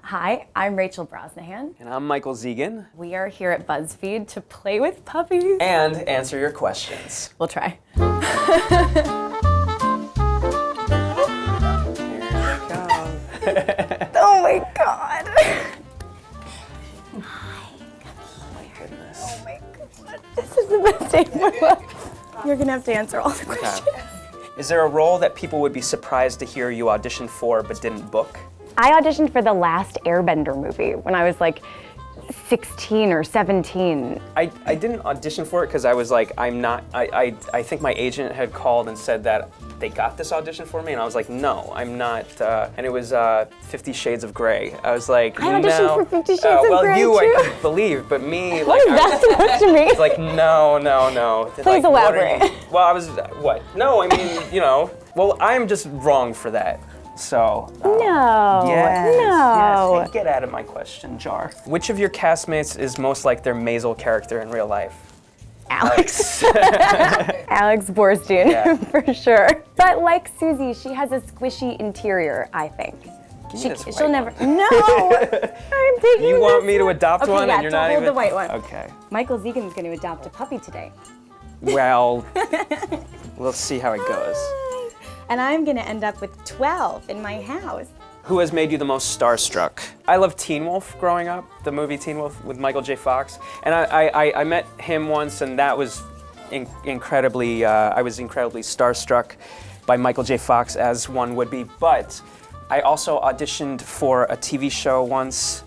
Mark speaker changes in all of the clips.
Speaker 1: Hi, I'm Rachel Brosnahan.
Speaker 2: And I'm Michael Zegen.
Speaker 1: We are here at BuzzFeed to play with puppies.
Speaker 2: And answer your questions.
Speaker 1: We'll try.
Speaker 2: Here we go.
Speaker 1: Oh my god.
Speaker 2: Oh my goodness.
Speaker 1: Oh my god. This is the best day of my life. You're gonna have to answer all the questions.
Speaker 2: Okay. Is there a role that people would be surprised to hear you auditioned for but didn't book?
Speaker 1: I auditioned for the last Airbender movie when I was like 16 or 17.
Speaker 2: I didn't audition for it because I was like, I think my agent had called and said that they got this audition for me, and I was like, no, I'm not, and it was 50 Shades of Grey. I was like,
Speaker 1: I auditioned
Speaker 2: no.
Speaker 1: for 50 Shades of
Speaker 2: well,
Speaker 1: Grey
Speaker 2: you
Speaker 1: too.
Speaker 2: I could believe, but me,
Speaker 1: What is that supposed to mean?
Speaker 2: It's like, no.
Speaker 1: Please elaborate.
Speaker 2: Well, I was, what? No, I mean, well, I'm just wrong for that. So.
Speaker 1: No.
Speaker 2: Yes. Hey, get out of my question jar. Which of your castmates is most like their Maisel character in real life?
Speaker 1: Alex. Alex Borstein,
Speaker 2: Yeah.
Speaker 1: for sure. But like Susie, she has a squishy interior, I think. She'll never. No! I'm taking
Speaker 2: You want
Speaker 1: this
Speaker 2: me to
Speaker 1: one.
Speaker 2: adopt
Speaker 1: Okay,
Speaker 2: one
Speaker 1: yeah,
Speaker 2: and you're not
Speaker 1: hold
Speaker 2: even.
Speaker 1: the white one.
Speaker 2: Okay.
Speaker 1: Michael Zegen's going to adopt a puppy today.
Speaker 2: Well, we'll see how it goes.
Speaker 1: And I'm going to end up with 12 in my house.
Speaker 2: Who has made you the most starstruck? I loved Teen Wolf growing up, the movie Teen Wolf with Michael J. Fox. And I met him once, and that was incredibly, I was incredibly starstruck by Michael J. Fox, as one would be. But I also auditioned for a TV show once,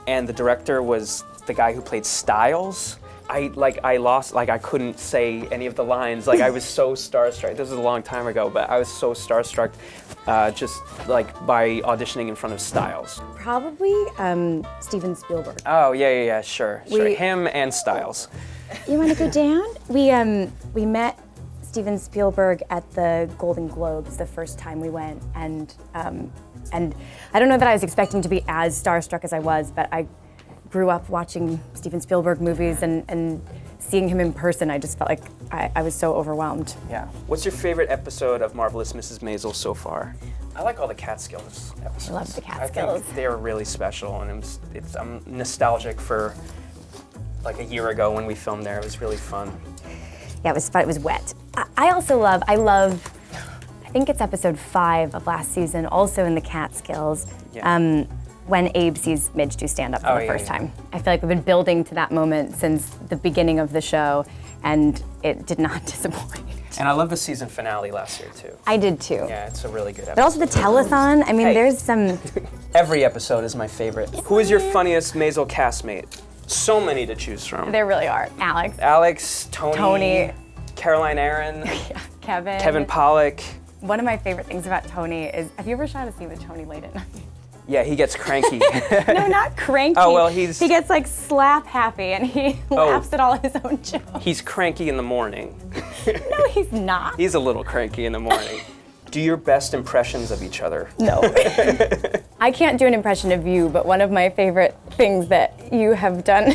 Speaker 2: and the director was the guy who played Styles. I couldn't say any of the lines. Like, I was so starstruck. This was a long time ago, but I was so starstruck just like by auditioning in front of Styles.
Speaker 1: Probably Steven Spielberg.
Speaker 2: Oh, yeah, sure. Him and Styles.
Speaker 1: You want to go down? We met Steven Spielberg at the Golden Globes the first time we went, and I don't know that I was expecting to be as starstruck as I was, but I grew up watching Steven Spielberg movies, and seeing him in person, I just felt like I was so overwhelmed.
Speaker 2: Yeah. What's your favorite episode of Marvelous Mrs. Maisel so far? I like all the Catskills episodes.
Speaker 1: I love the
Speaker 2: I
Speaker 1: Catskills.
Speaker 2: think they were really special, and I'm nostalgic for like a year ago when we filmed there. It was really fun.
Speaker 1: Yeah, it was fun. It was wet. I think it's episode 5 of last season, also in the Catskills.
Speaker 2: Yeah.
Speaker 1: When Abe sees Midge do stand-up for the first time. I feel like we've been building to that moment since the beginning of the show, and it did not disappoint.
Speaker 2: And I love the season finale last year too.
Speaker 1: I did too.
Speaker 2: Yeah, it's a really good episode.
Speaker 1: But also the telethon, I mean,
Speaker 2: Hey.
Speaker 1: there's some...
Speaker 2: Every episode is my favorite. Who is your funniest Maisel castmate? So many to choose from.
Speaker 1: There really are.
Speaker 2: Alex, Tony, Caroline Aaron,
Speaker 1: Yeah, Kevin.
Speaker 2: Kevin Pollak.
Speaker 1: One of my favorite things about Tony is, have you ever shot a scene with Tony Layden?
Speaker 2: Yeah, he gets cranky.
Speaker 1: No, not cranky.
Speaker 2: Oh, well,
Speaker 1: He gets like slap happy and he laughs at all his own jokes.
Speaker 2: He's cranky in the morning.
Speaker 1: No, he's not.
Speaker 2: He's a little cranky in the morning. Do your best impressions of each other.
Speaker 1: No. I can't do an impression of you, but one of my favorite things that you have done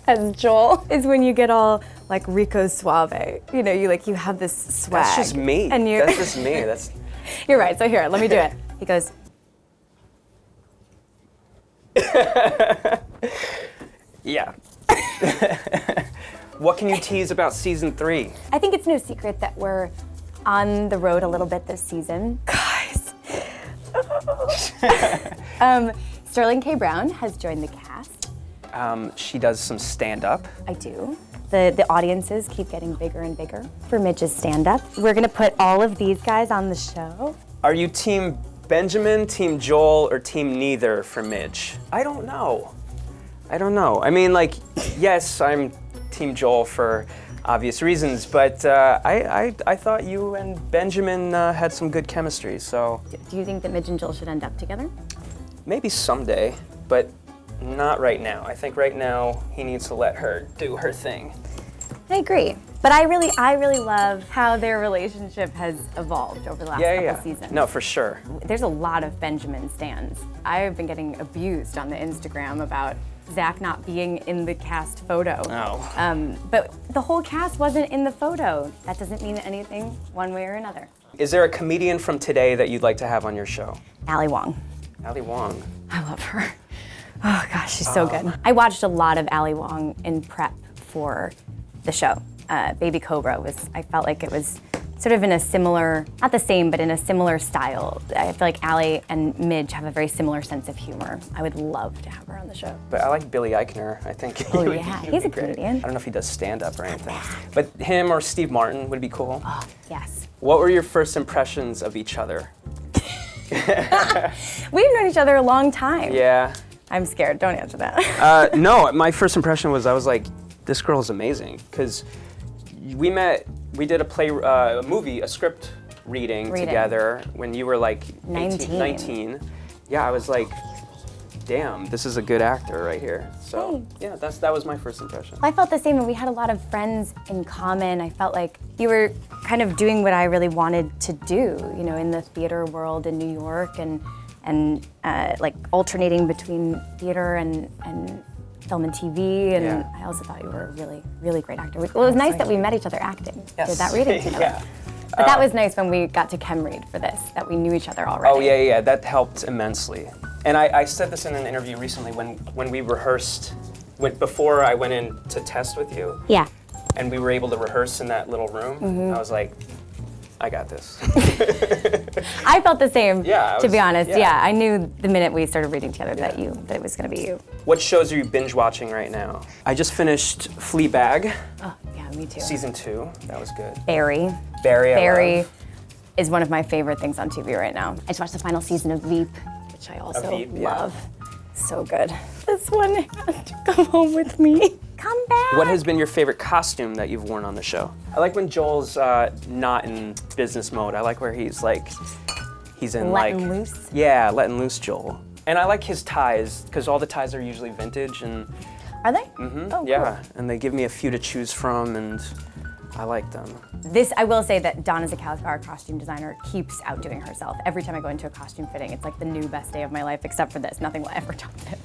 Speaker 1: as Joel is when you get all like Rico Suave. You know, you have this swag.
Speaker 2: That's just me.
Speaker 1: And
Speaker 2: That's just me.
Speaker 1: You're right, so here, let me do it. He goes,
Speaker 2: yeah. What can you tease about season 3?
Speaker 1: I think it's no secret that we're on the road a little bit this season. Guys. Sterling K. Brown has joined the cast.
Speaker 2: She does some stand-up.
Speaker 1: I do. The audiences keep getting bigger and bigger for Midge's stand-up. We're gonna put all of these guys on the show.
Speaker 2: Are you team Benjamin, team Joel, or team neither for Midge? I don't know. I mean, like, yes, I'm team Joel for obvious reasons, but I thought you and Benjamin had some good chemistry, so.
Speaker 1: Do you think that Midge and Joel should end up together?
Speaker 2: Maybe someday, but not right now. I think right now he needs to let her do her thing.
Speaker 1: I agree. But I really love how their relationship has evolved over the last couple seasons.
Speaker 2: No, for sure.
Speaker 1: There's a lot of Benjamin stans. I've been getting abused on the Instagram about Zach not being in the cast photo.
Speaker 2: Oh.
Speaker 1: But the whole cast wasn't in the photo. That doesn't mean anything one way or another.
Speaker 2: Is there a comedian from today that you'd like to have on your show?
Speaker 1: Ali Wong.
Speaker 2: Ali Wong.
Speaker 1: I love her. Oh gosh, she's so good. I watched a lot of Ali Wong in prep for the show. Baby Cobra I felt like it was sort of in a similar, not the same, but in a similar style. I feel like Ali and Midge have a very similar sense of humor. I would love to have her on the show.
Speaker 2: But I like Billy Eichner. I think
Speaker 1: Oh yeah, he's a comedian.
Speaker 2: I don't know if he does stand-up or anything. But him or Steve Martin would be cool.
Speaker 1: Oh, yes.
Speaker 2: What were your first impressions of each other?
Speaker 1: We've known each other a long time.
Speaker 2: Yeah.
Speaker 1: I'm scared, don't answer that.
Speaker 2: No, my first impression was I was like, this girl is amazing. Because we did a script reading together when you were like 19. Yeah, I was like, damn, this is a good actor right here. So yeah, that was my first impression.
Speaker 1: I felt the same, and we had a lot of friends in common. I felt like you were kind of doing what I really wanted to do, you know, in the theater world in New York, and like alternating between theater and film and TV, and I also thought you were a really, really great actor. Well, it was nice that we met each other acting.
Speaker 2: Yes.
Speaker 1: Did that reading together.
Speaker 2: Yeah.
Speaker 1: But that was nice when we got to chem read for this, that we knew each other already.
Speaker 2: Oh yeah, that helped immensely. And I said this in an interview recently when we rehearsed, before I went in to test with you.
Speaker 1: Yeah.
Speaker 2: And we were able to rehearse in that little room. I was like, I got this.
Speaker 1: I felt the same, to be honest.
Speaker 2: Yeah.
Speaker 1: I knew the minute we started reading together that it was going to be you.
Speaker 2: What shows are you binge watching right now? I just finished Fleabag.
Speaker 1: Oh, yeah, me too.
Speaker 2: Season 2, that was good.
Speaker 1: Barry.
Speaker 2: Barry
Speaker 1: is one of my favorite things on TV right now. I just watched the final season of Veep, which I also love. So good. This one has to come home with me. Come back.
Speaker 2: What has been your favorite costume that you've worn on the show? I like when Joel's not in business mode. I like where he's in
Speaker 1: letting loose?
Speaker 2: Yeah, letting loose Joel. And I like his ties, because all the ties are usually vintage. And
Speaker 1: Are they?
Speaker 2: Mm-hmm.
Speaker 1: Oh,
Speaker 2: yeah,
Speaker 1: cool.
Speaker 2: and they give me a few to choose from, and I like them.
Speaker 1: I will say that Donna Zakowski, our costume designer, keeps outdoing herself. Every time I go into a costume fitting, it's like the new best day of my life, except for this. Nothing will ever top this.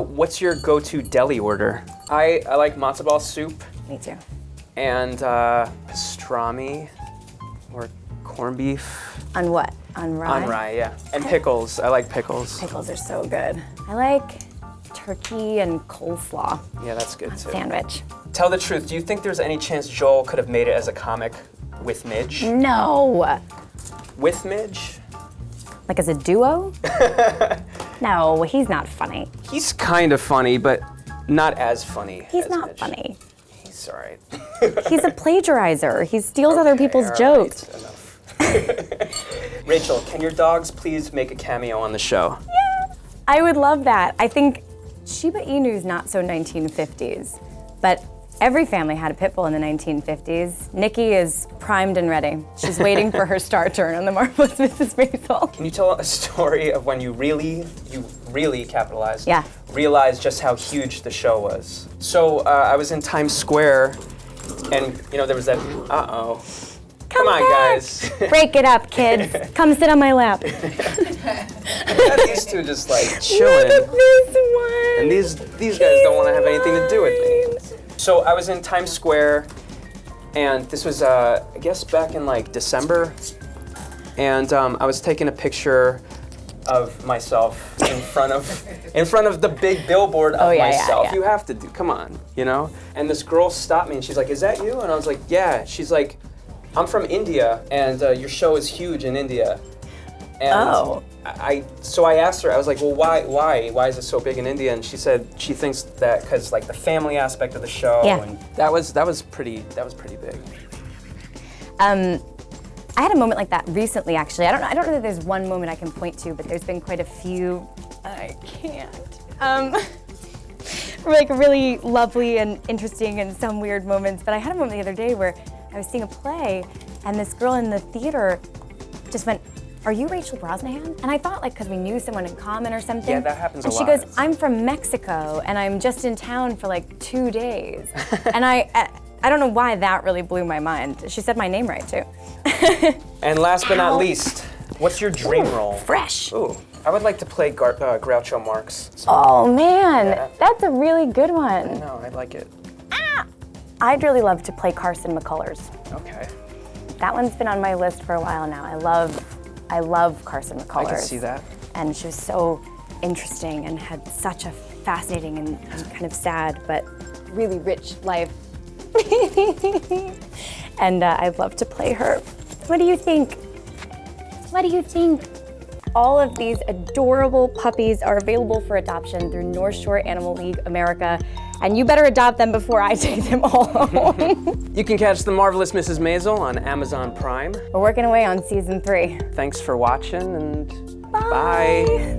Speaker 2: What's your go-to deli order? I like matzo ball soup.
Speaker 1: Me too.
Speaker 2: And pastrami or corned beef.
Speaker 1: On what? On rye?
Speaker 2: On rye, yeah. And pickles. I like pickles.
Speaker 1: Pickles are so good. I like turkey and coleslaw.
Speaker 2: Yeah, that's good too.
Speaker 1: Sandwich.
Speaker 2: Tell the truth, do you think there's any chance Joel could have made it as a comic with Midge?
Speaker 1: No.
Speaker 2: With Midge?
Speaker 1: Like as a duo? No, he's not funny.
Speaker 2: He's kind of funny, but not as funny.
Speaker 1: He's
Speaker 2: as
Speaker 1: not
Speaker 2: Midge.
Speaker 1: funny.
Speaker 2: He's all right.
Speaker 1: He's a plagiarizer. He steals other people's jokes.
Speaker 2: Right, enough. Rachel, can your dogs please make a cameo on the show?
Speaker 1: Yeah, I would love that. I think Shiba Inu's not so 1950s, but every family had a pit bull in the 1950s. Nikki is primed and ready. She's waiting for her star turn on The Marvelous Mrs. Maisel.
Speaker 2: Can you tell a story of when you really capitalized,
Speaker 1: Yeah.
Speaker 2: realized just how huge the show was? So I was in Times Square, and there was that, Come on,
Speaker 1: back.
Speaker 2: guys.
Speaker 1: Break it up, kids. Come sit on my lap.
Speaker 2: These two just like chilling.
Speaker 1: Look at this one.
Speaker 2: And these guys don't want to have anything to do with me. So I was in Times Square, and this was I guess back in like December, and I was taking a picture of myself in front of the big billboard of myself.
Speaker 1: Yeah.
Speaker 2: You have to do, come on, And this girl stopped me, and she's like, "Is that you?" And I was like, "Yeah." She's like, "I'm from India, and your show is huge in India." And so I asked her, I was like, "Well, why is it so big in India?" And she said she thinks that because like the family aspect of the show, and that was pretty big.
Speaker 1: I had a moment like that recently, actually. I don't know that there's one moment I can point to, but there's been quite a few. I can't. Like really lovely and interesting and some weird moments. But I had a moment the other day where I was seeing a play, and this girl in the theater just went, "Are you Rachel Brosnahan?" And I thought, like, because we knew someone in common or something.
Speaker 2: Yeah, that happens a lot.
Speaker 1: And she goes, "I'm from Mexico, and I'm just in town for like 2 days." And I don't know why that really blew my mind. She said my name right too.
Speaker 2: And last but not least, what's your dream role?
Speaker 1: Fresh.
Speaker 2: Ooh, I would like to play Groucho Marx.
Speaker 1: Oh man, that's a really good one.
Speaker 2: No, I like it.
Speaker 1: I'd really love to play Carson McCullers.
Speaker 2: Okay.
Speaker 1: That one's been on my list for a while now. I love Carson McCullers.
Speaker 2: I can see that.
Speaker 1: And she was so interesting and had such a fascinating and kind of sad but really rich life. And I'd love to play her. What do you think? What do you think? All of these adorable puppies are available for adoption through North Shore Animal League America, and you better adopt them before I take them all home.
Speaker 2: You can catch The Marvelous Mrs. Maisel on Amazon Prime.
Speaker 1: We're working away on season 3.
Speaker 2: Thanks for watching, and
Speaker 1: Bye.
Speaker 2: bye.